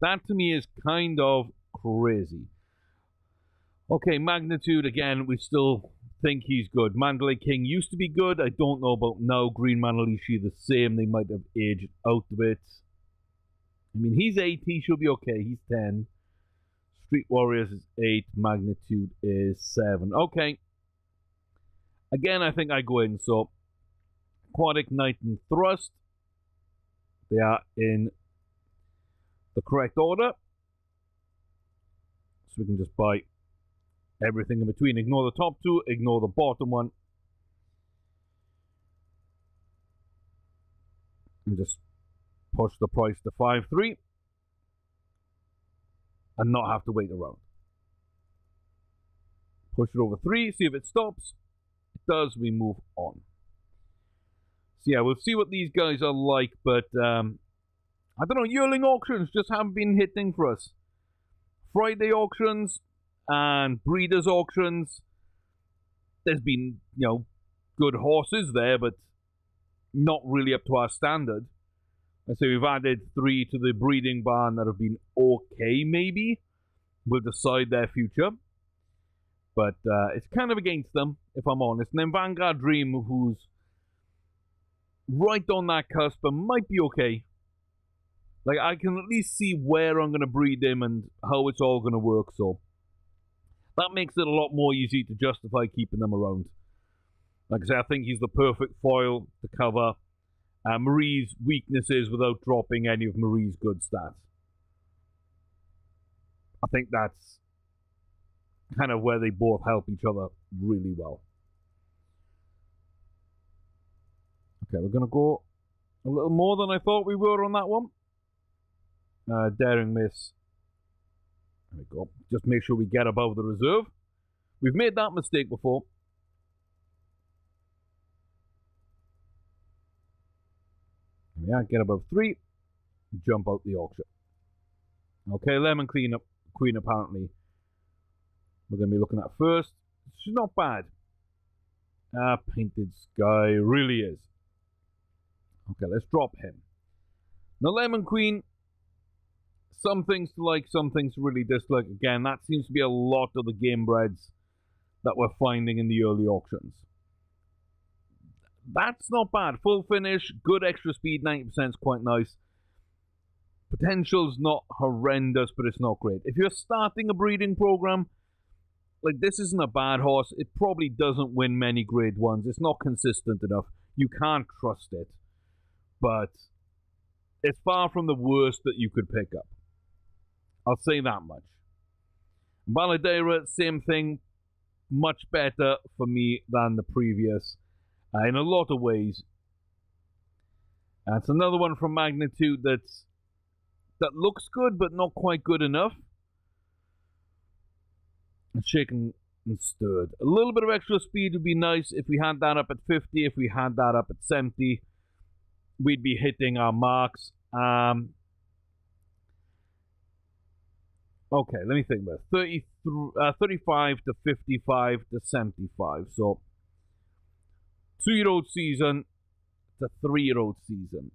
That to me is kind of crazy. Okay, Magnitude, again, we still think he's good. Mandalay King used to be good. I don't know about now. Green Manalishi the same. They might have aged out a bit. I mean, he's 8. He should be okay. He's 10. Street Warriors is 8. Magnitude is 7. Okay. Again, I think I go in. So, Aquatic Knight and Thrust. They are in the correct order. So we can just buy everything in between. Ignore the top 2. Ignore the bottom one. And just push the price to 5.3. And not have to wait around. Push it over 3. See if it stops. It does. We move on. So yeah, we'll see what these guys are like. But I don't know. Yearling auctions just haven't been hitting for us. Friday auctions and breeders auctions. There's been, good horses there, but not really up to our standard. And so we've added 3 to the breeding barn that have been okay, maybe. We'll decide their future. But it's kind of against them, if I'm honest. And then Vanguard Dream, who's right on that cusp and might be okay. Like, I can at least see where I'm going to breed him and how it's all going to work, so that makes it a lot more easy to justify keeping them around. Like I say, I think he's the perfect foil to cover Marie's weaknesses without dropping any of Marie's good stats. I think that's kind of where they both help each other really well. Okay, we're going to go a little more than I thought we were on that one. Daring Miss. There we go. Just make sure we get above the reserve. We've made that mistake before. Yeah, get above 3. Jump out the auction. Okay, Lemon Queen apparently we're going to be looking at first. She's not bad. Painted Sky really is. Okay, let's drop him. Now, Lemon Queen, some things to like, some things to really dislike. Again, that seems to be a lot of the game breds that we're finding in the early auctions. That's not bad. Full finish, good extra speed, 90% is quite nice. Potential's not horrendous, but it's not great. If you're starting a breeding program, like, this isn't a bad horse. It probably doesn't win many grade 1s. It's not consistent enough. You can't trust it. But it's far from the worst that you could pick up. I'll say that much. Baladera, same thing. Much better for me than the previous. In a lot of ways. It's another one from Magnitude that looks good, but not quite good enough. Shaken and stirred. A little bit of extra speed would be nice if we had that up at 50, if we had that up at 70. We'd be hitting our marks. Okay, let me think about it. 35 to 55 to 75. So, 2-year-old season to 3-year-old season.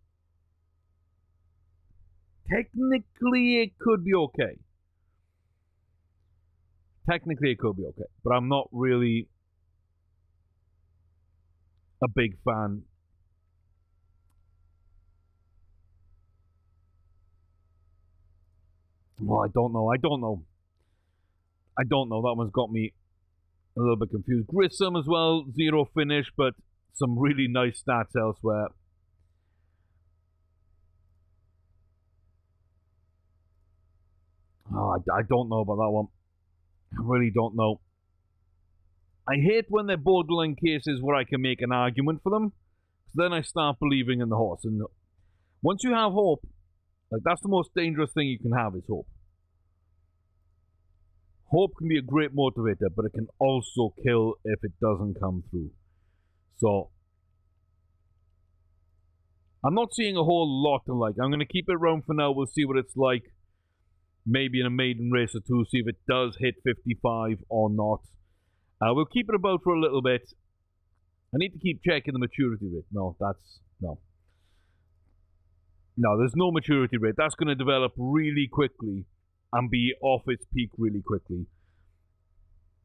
Technically, it could be okay. Technically, it could be okay. But I'm not really a big fan. Well, I don't know. I don't know. That one's got me a little bit confused. Grissom as well, 0 finish, but some really nice stats elsewhere. Oh, I don't know about that one. I really don't know. I hate when they're borderline cases where I can make an argument for them, because then I start believing in the horse. And once you have hope, like, that's the most dangerous thing you can have, is hope. Hope can be a great motivator, but it can also kill if it doesn't come through. So, I'm not seeing a whole lot to like. I'm going to keep it around for now. We'll see what it's like. Maybe in a maiden race or two, see if it does hit 55 or not. We'll keep it about for a little bit. I need to keep checking the maturity rate. No, there's no maturity rate. That's going to develop really quickly and be off its peak really quickly.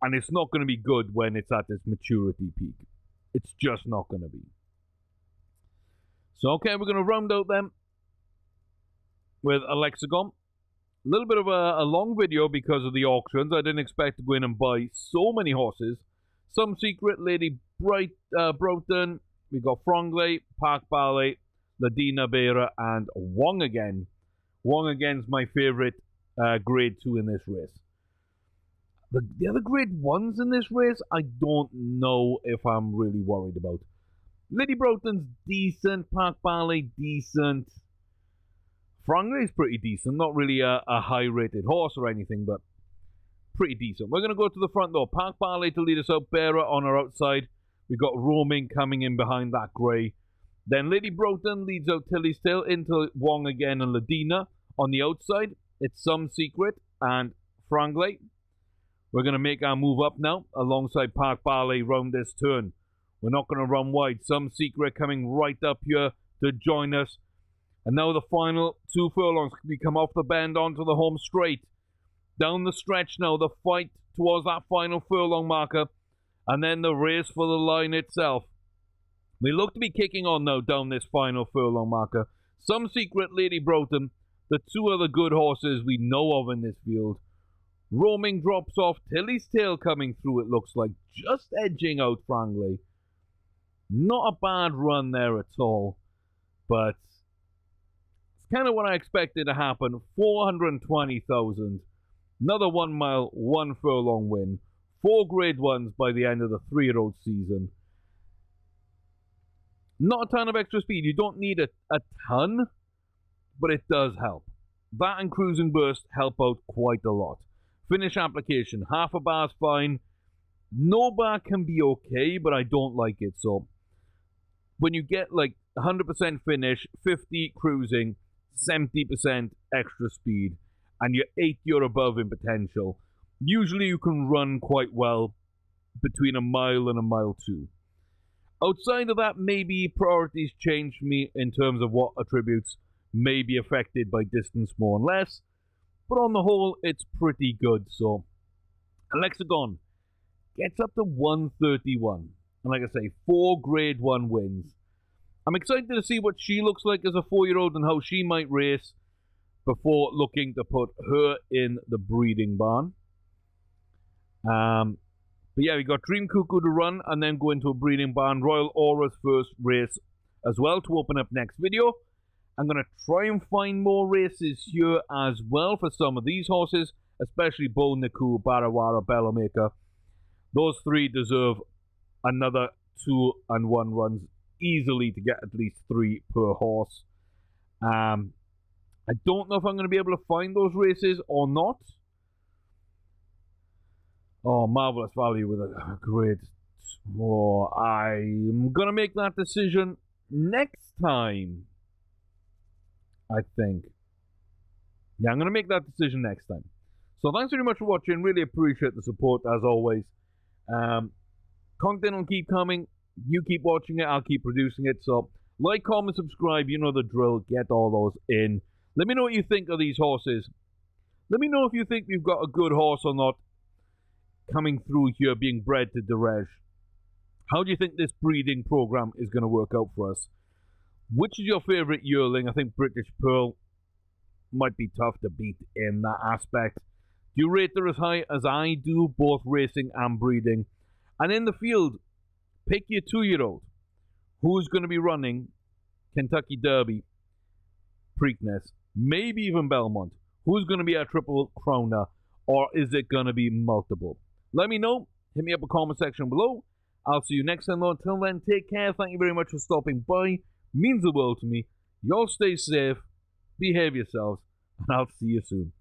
And it's not going to be good when it's at its maturity peak. It's just not going to be. So, okay, we're going to round out them with a Lexicon. A little bit of a long video because of the auctions. I didn't expect to go in and buy so many horses. Some Secret, Lady Broughton. We got Frangley, Park Ballet, Ladina Beira, and Wong Again. Wong Again's my favourite grade 2 in this race. The other grade 1s in this race, I don't know if I'm really worried about. Lady Broughton's decent, Park Ballet decent. Frangley's pretty decent, not really a high-rated horse or anything, but pretty decent. We're going to go to the front though. Park Ballet to lead us out, Bearer on our outside. We've got Roaming coming in behind that grey. Then Lady Broughton leads out Tilly's Tail into Wong Again and Ladina. On the outside, it's Some Secret and Frangley. We're going to make our move up now alongside Park Ballet round this turn. We're not going to run wide. Some Secret coming right up here to join us. And now the final 2 furlongs. We come off the bend onto the home straight. Down the stretch now, the fight towards that final furlong marker. And then the race for the line itself. We look to be kicking on now down this final furlong marker. Some Secret, Lady Broughton. The 2 other good horses we know of in this field. Roaming drops off. Tilly's Tail coming through, it looks like. Just edging out Frangley. Not a bad run there at all. But it's kind of what I expected to happen. 420,000. Another 1 mile, 1 furlong win. 4 grade 1s by the end of the 3-year-old season. Not a ton of extra speed. You don't need a ton, but it does help. That and Cruising Burst help out quite a lot. Finish application. Half a bar's fine. No bar can be okay, but I don't like it. So when you get like 100% finish, 50 cruising, 70% extra speed, and you're 80 or above in potential, usually you can run quite well between a mile and a mile 2. Outside of that, maybe priorities change for me in terms of what attributes may be affected by distance more and less. But on the whole, it's pretty good. So, Lexicon gets up to 131. And like I say, 4 grade 1 wins. I'm excited to see what she looks like as a 4-year-old and how she might race before looking to put her in the breeding barn. But yeah, we got Dream Cuckoo to run and then go into a breeding barn. Royal Aura's first race as well to open up next video. I'm going to try and find more races here as well for some of these horses, especially Bo Niku, Barawara, Bellamaker. Those 3 deserve another 2 and 1 runs easily to get at least 3 per horse. I don't know if I'm going to be able to find those races or not. Oh, Marvelous Value with a grade. Oh, I'm going to make that decision next time, I think. Yeah, I'm going to make that decision next time. So thanks very much for watching. Really appreciate the support as always. Content will keep coming. You keep watching it. I'll keep producing it. So like, comment, subscribe. You know the drill. Get all those in. Let me know what you think of these horses. Let me know if you think we've got a good horse or not coming through here being bred to Derege. How do you think this breeding program is going to work out for us? Which is your favorite yearling? I think British Pearl might be tough to beat in that aspect. Do you rate her as high as I do, both racing and breeding? And in the field, pick your 2-year-old. Who's going to be running Kentucky Derby, Preakness, maybe even Belmont? Who's going to be our Triple Crowner? Or is it going to be multiple? Let me know. Hit me up in the comment section below. I'll see you next time, though. Until then, take care. Thank you very much for stopping by. Means the world to me. Y'all stay safe. Behave yourselves. And I'll see you soon.